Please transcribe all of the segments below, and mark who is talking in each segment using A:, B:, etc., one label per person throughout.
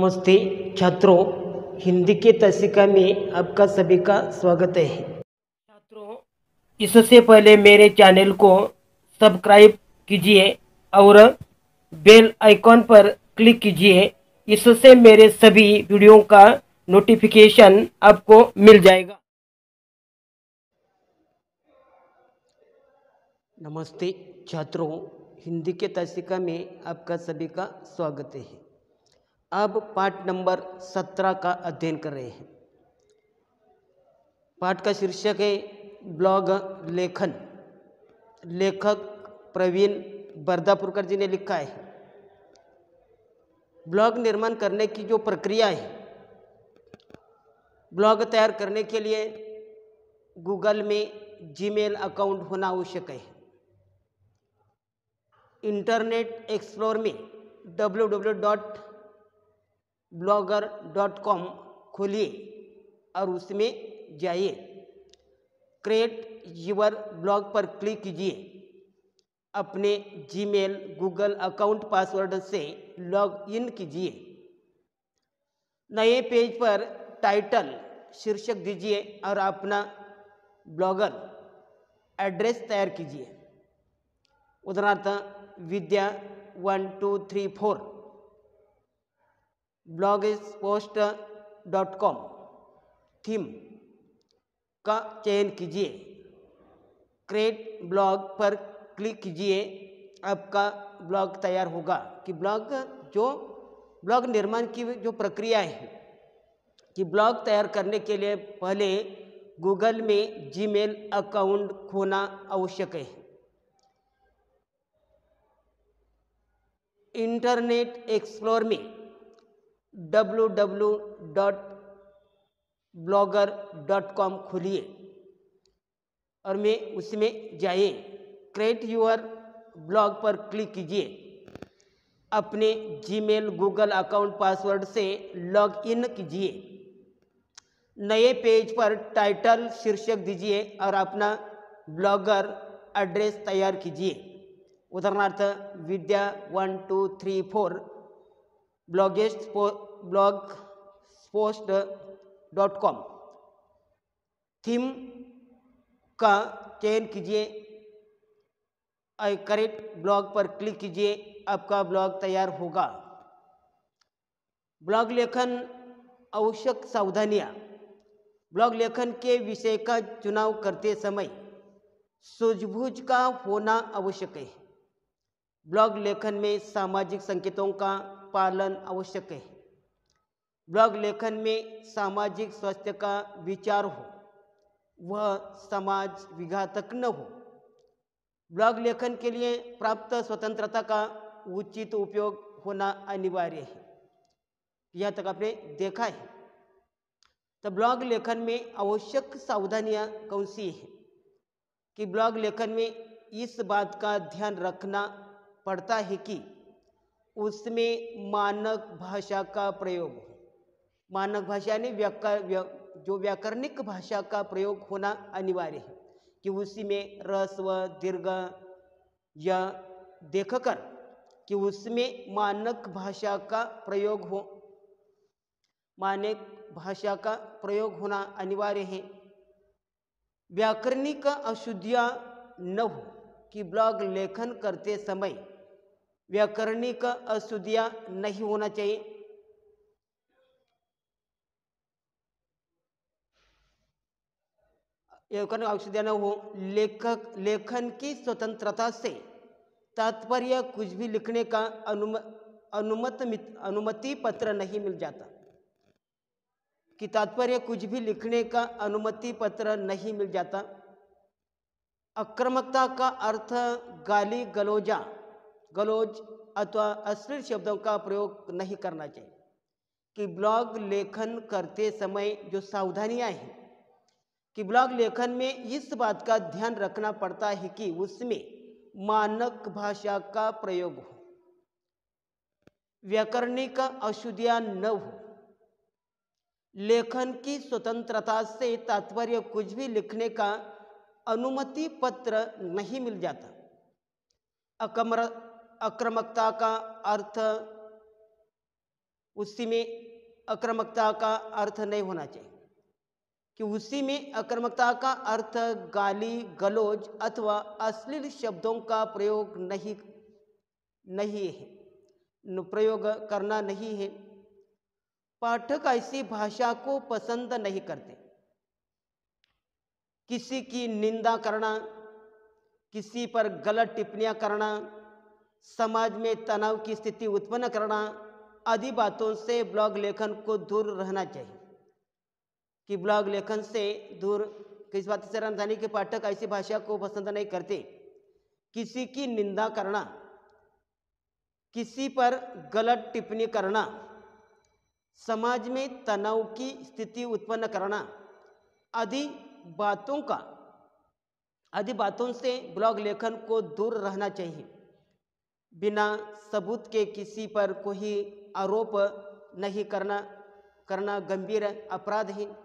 A: नमस्ते छात्रों, हिंदी के तसिका में आपका सभी का स्वागत है। छात्रों, इससे पहले मेरे चैनल को सब्सक्राइब कीजिए और बेल आइकॉन पर क्लिक कीजिए। इससे मेरे सभी वीडियो का नोटिफिकेशन आपको मिल जाएगा। नमस्ते छात्रों, हिंदी के तसिका में आपका सभी का स्वागत है। अब पाठ नंबर 17 का अध्ययन कर रहे हैं। पाठ का शीर्षक है ब्लॉग लेखन। लेखक प्रवीण बरदापुरकर जी ने लिखा है। ब्लॉग निर्माण करने की जो प्रक्रिया है, ब्लॉग तैयार करने के लिए गूगल में जीमेल अकाउंट होना आवश्यक है। इंटरनेट एक्सप्लोर में www.blogger.com खोलिए और उसमें जाइए। क्रिएट यूर ब्लॉग पर क्लिक कीजिए। अपने जीमेल गूगल अकाउंट पासवर्ड से लॉग इन कीजिए। नए पेज पर टाइटल शीर्षक दीजिए और अपना ब्लॉगर एड्रेस तैयार कीजिए। उदाहरणार्थ विद्या 1234 blogspot.com थीम का चयन कीजिए। क्रिएट ब्लॉग पर क्लिक कीजिए। आपका ब्लॉग तैयार होगा। कि ब्लॉग निर्माण की जो प्रक्रिया है, कि ब्लॉग तैयार करने के लिए पहले गूगल में जीमेल अकाउंट खोना आवश्यक है। इंटरनेट एक्सप्लोर में www.blogger.com खोलिए और में उसमें जाइए। क्रिएट यूर ब्लॉग पर क्लिक कीजिए। अपने जीमेल गूगल अकाउंट पासवर्ड से लॉग इन कीजिए। नए पेज पर टाइटल शीर्षक दीजिए और अपना ब्लॉगर एड्रेस तैयार कीजिए। उदाहरणार्थ विद्या 1234 blogspot.com थीम का चयन कीजिए। क्रिएट ब्लॉग पर क्लिक कीजिए। आपका ब्लॉग तैयार होगा। ब्लॉग लेखन आवश्यक सावधानियाँ। ब्लॉग लेखन के विषय का चुनाव करते समय सूझबूझ का होना आवश्यक है। ब्लॉग लेखन में सामाजिक संकेतों का पालन आवश्यक है। ब्लॉग लेखन में सामाजिक स्वास्थ्य का विचार हो, वह समाज विघातक न हो। ब्लॉग लेखन के लिए प्राप्त स्वतंत्रता का उचित उपयोग होना अनिवार्य है। यह तक आपने देखा है। तो ब्लॉग लेखन में आवश्यक सावधानियां कौन सी है? कि ब्लॉग लेखन में इस बात का ध्यान रखना पड़ता है कि उसमें मानक भाषा का प्रयोग हो। मानक भाषा यानी जो व्याकरणिक भाषा का प्रयोग होना अनिवार्य है। कि उसी में ह्रस्व दीर्घ या देखकर कि उसमें मानक भाषा का प्रयोग हो। मानक भाषा का प्रयोग होना अनिवार्य है। व्याकरणिक अशुद्धियाँ न हो। कि ब्लॉग लेखन करते समय व्याकरणिक अशुद्धियाँ नहीं होना चाहिए। व्याकरणिक अशुद्धियाँ न हो। लेखन की स्वतंत्रता से तात्पर्य कुछ भी लिखने का अनुमति पत्र नहीं मिल जाता। कि तात्पर्य कुछ भी लिखने का अनुमति पत्र नहीं मिल जाता। आक्रामकता का अर्थ गाली गलौज अथवा अश्लील शब्दों का प्रयोग नहीं करना चाहिए। कि ब्लॉग लेखन करते समय जो सावधानियां हैं, कि ब्लॉग लेखन में इस बात का ध्यान रखना पड़ता है कि उसमें मानक भाषा का प्रयोग हो, व्याकरणिक अशुद्धियां न हो। लेखन की स्वतंत्रता से तात्पर्य कुछ भी लिखने का अनुमति पत्र नहीं मिल जाता। आक्रामकता का अर्थ उसी में आक्रामकता का अर्थ नहीं होना चाहिए, कि उसी में आक्रामकता का अर्थ गाली गलौज अथवा अश्लील शब्दों का प्रयोग नहीं है, प्रयोग करना नहीं है। पाठक ऐसी भाषा को पसंद नहीं करते। किसी की निंदा करना, किसी पर गलत टिप्पणियां करना, समाज में तनाव की स्थिति उत्पन्न करना आदि बातों से ब्लॉग लेखन को दूर रहना चाहिए। कि ब्लॉग लेखन से दूर किस बात से रहना चाहिए कि पाठक ऐसी भाषा को पसंद नहीं करते। किसी की निंदा करना, किसी पर गलत टिप्पणी करना, समाज में तनाव की स्थिति उत्पन्न करना आदि बातों से ब्लॉग लेखन को दूर रहना चाहिए। बिना सबूत के किसी पर कोई आरोप नहीं करना गंभीर अपराध है।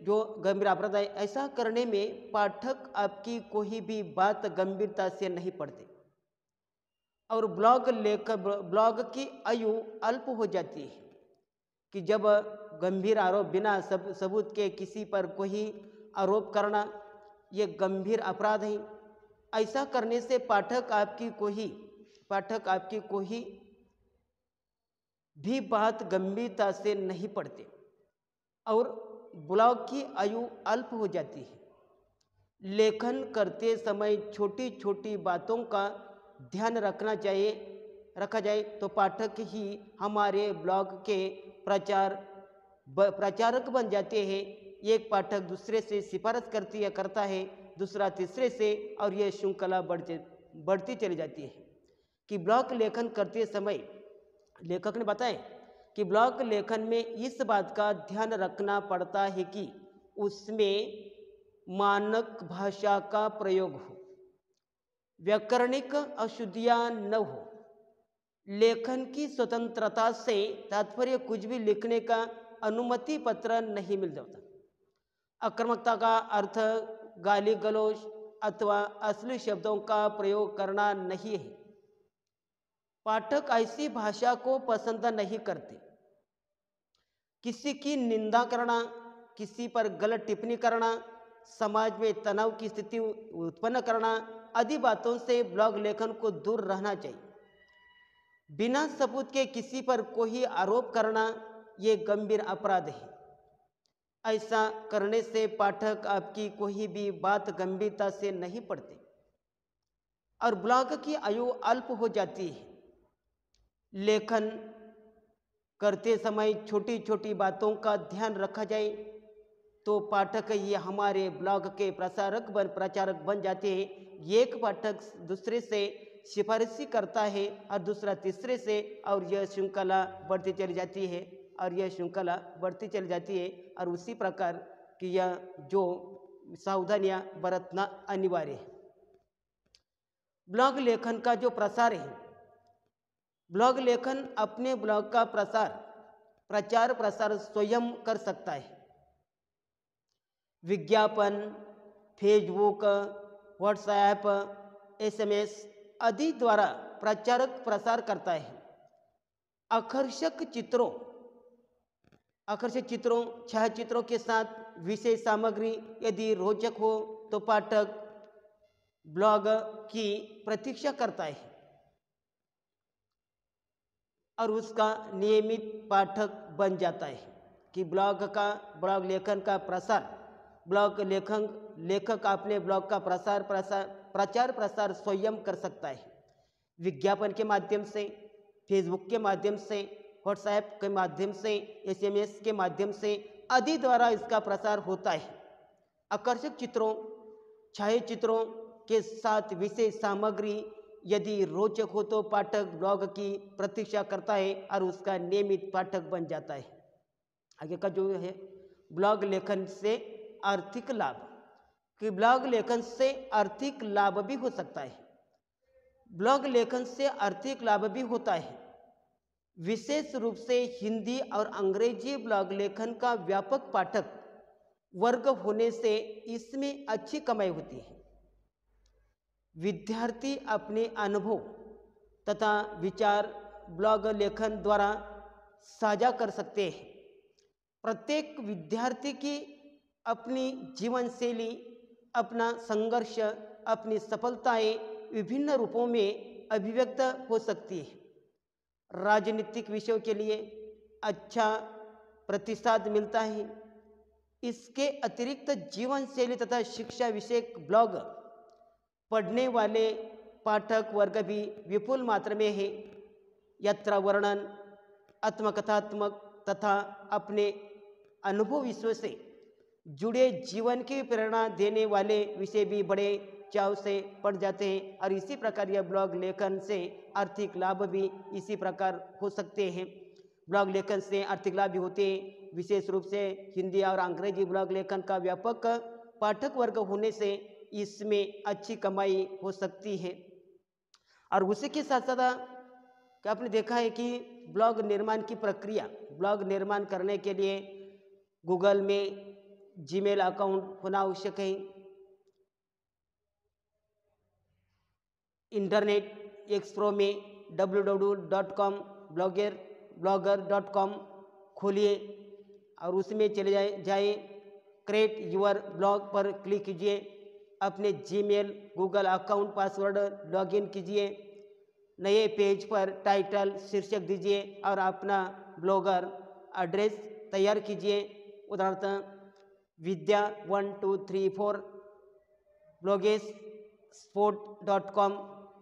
A: जो गंभीर अपराध है, ऐसा करने में पाठक आपकी कोई भी बात गंभीरता से नहीं पढ़ते और ब्लॉग की आयु अल्प हो जाती है। कि जब गंभीर आरोप बिना सबूत के किसी पर कोई आरोप करना ये गंभीर अपराध है। ऐसा करने से पाठक आपकी कोई भी बात गंभीरता से नहीं पढ़ते और ब्लॉग की आयु अल्प हो जाती है। लेखन करते समय छोटी छोटी बातों का ध्यान रखा जाए तो पाठक ही हमारे ब्लॉग के प्रचारक बन जाते हैं। एक पाठक दूसरे से सिफारिश करता है, दूसरा तीसरे से, और यह श्रृंखला बढ़ती चली जाती है। कि ब्लॉग लेखन करते समय लेखक ने बताया कि ब्लॉग लेखन में इस बात का ध्यान रखना पड़ता है कि उसमें मानक भाषा का प्रयोग हो, व्याकरणिक अशुद्धियां न हो। लेखन की स्वतंत्रता से तात्पर्य कुछ भी लिखने का अनुमति पत्र नहीं मिल जाता। आक्रामकता का अर्थ गाली गलौज अथवा अश्लील शब्दों का प्रयोग करना नहीं है। पाठक ऐसी भाषा को पसंद नहीं करते। किसी की निंदा करना, किसी पर गलत टिप्पणी करना, समाज में तनाव की स्थिति उत्पन्न करना आदि बातों से ब्लॉग लेखन को दूर रहना चाहिए। बिना सबूत के किसी पर कोई आरोप करना ये गंभीर अपराध है। ऐसा करने से पाठक आपकी कोई भी बात गंभीरता से नहीं पढ़ते और ब्लॉग की आयु अल्प हो जाती है। लेखन करते समय छोटी छोटी बातों का ध्यान रखा जाए तो पाठक ये हमारे ब्लॉग के प्रचारक बन जाते हैं। एक पाठक दूसरे से सिफारिश करता है और दूसरा तीसरे से, और यह श्रृंखला बढ़ती चली जाती है और उसी प्रकार की यह जो सावधानियां बरतना अनिवार्य है। ब्लॉग लेखन का जो प्रसार है, ब्लॉग लेखन अपने ब्लॉग का प्रचार प्रसार स्वयं कर सकता है। विज्ञापन, फेसबुक, व्हाट्सएप, SMS आदि द्वारा प्रचारक प्रसार करता है। आकर्षक चित्रों, छायाचित्रों के साथ विशेष सामग्री यदि रोचक हो तो पाठक ब्लॉग की प्रतीक्षा करता है और उसका नियमित पाठक बन जाता है। कि ब्लॉग लेखन का प्रसार, लेखक अपने ब्लॉग का प्रचार प्रसार स्वयं कर सकता है। विज्ञापन के माध्यम से, फेसबुक के माध्यम से, व्हाट्सएप के माध्यम से, SMS के माध्यम से आदि द्वारा इसका प्रसार होता है। आकर्षक चित्रों, छायाचित्रों के साथ विशेष सामग्री यदि रोचक हो तो पाठक ब्लॉग की प्रतीक्षा करता है और उसका नियमित पाठक बन जाता है। आगे का जो है ब्लॉग लेखन से आर्थिक लाभ, कि ब्लॉग लेखन से आर्थिक लाभ भी हो सकता है। ब्लॉग लेखन से आर्थिक लाभ भी होता है। विशेष रूप से हिंदी और अंग्रेजी ब्लॉग लेखन का व्यापक पाठक वर्ग होने से इसमें अच्छी कमाई होती है। विद्यार्थी अपने अनुभव तथा विचार ब्लॉग लेखन द्वारा साझा कर सकते हैं। प्रत्येक विद्यार्थी की अपनी जीवन शैली, अपना संघर्ष, अपनी सफलताएं विभिन्न रूपों में अभिव्यक्त हो सकती है। राजनीतिक विषयों के लिए अच्छा प्रतिसाद मिलता है। इसके अतिरिक्त जीवन शैली तथा शिक्षा विषयक ब्लॉग पढ़ने वाले पाठक वर्ग भी विपुल मात्रा में है। यात्रा वर्णन, आत्मकथात्मक तथा अपने अनुभव विश्व से जुड़े जीवन की प्रेरणा देने वाले विषय भी बड़े चाव से पढ़ जाते हैं। और इसी प्रकार यह ब्लॉग लेखन से आर्थिक लाभ भी इसी प्रकार हो सकते हैं। ब्लॉग लेखन से आर्थिक लाभ भी होते हैं। विशेष रूप से हिंदी और अंग्रेजी ब्लॉग लेखन का व्यापक पाठक वर्ग होने से इसमें अच्छी कमाई हो सकती है। और उसी के साथ साथ क्या आपने देखा है कि ब्लॉग निर्माण की प्रक्रिया, ब्लॉग निर्माण करने के लिए गूगल में जीमेल अकाउंट होना आवश्यक है। इंटरनेट एक्सप्लोरर में www.blogger.com खोलिए और उसमें चले जाए क्रिएट यूर ब्लॉग पर क्लिक कीजिए। अपने Gmail Google account password login कीजिए। नए पेज पर टाइटल शीर्षक दीजिए और अपना ब्लॉगर एड्रेस तैयार कीजिए। उदाहरण विद्या 1234 blogspot.com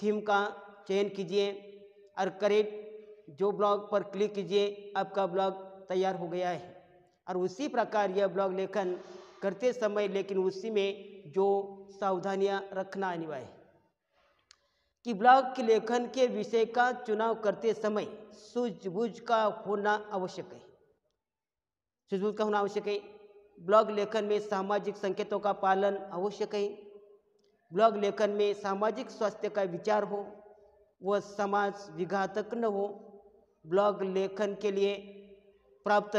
A: थीम का चयन कीजिए और करेक्ट जो ब्लॉग पर क्लिक कीजिए, आपका ब्लॉग तैयार हो गया है। और उसी प्रकार यह ब्लॉग लेखन करते समय लेकिन उसी में जो सावधानियां रखना अनिवार्य है कि ब्लॉग के लेखन के विषय का चुनाव करते समय सूझबूझ का होना आवश्यक है। सूझबूझ का होना आवश्यक है। ब्लॉग लेखन में सामाजिक संकेतों का पालन आवश्यक है। ब्लॉग लेखन में सामाजिक स्वास्थ्य का विचार हो, वह समाज विघातक न हो। ब्लॉग लेखन के लिए प्राप्त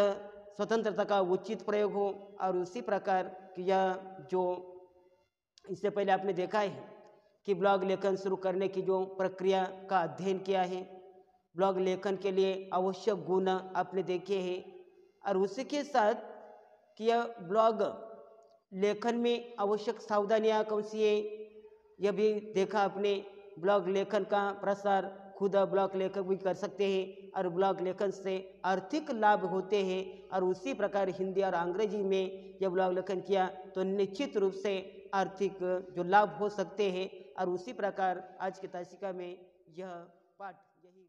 A: स्वतंत्रता का उचित प्रयोग हो। और उसी प्रकार कि यह जो इससे पहले आपने देखा है कि ब्लॉग लेखन शुरू करने की जो प्रक्रिया का अध्ययन किया है, ब्लॉग लेखन के लिए आवश्यक गुण आपने देखे हैं। और उसी के साथ कि यह ब्लॉग लेखन में आवश्यक सावधानियाँ कौन सी है, यह भी देखा आपने। ब्लॉग लेखन का प्रसार खुद ब्लॉग लेखक भी कर सकते हैं और ब्लॉग लेखन से आर्थिक लाभ होते हैं। और उसी प्रकार हिंदी और अंग्रेजी में जब ब्लॉग लेखन किया तो निश्चित रूप से आर्थिक जो लाभ हो सकते हैं। और उसी प्रकार आज की तासिका में यह पाठ यही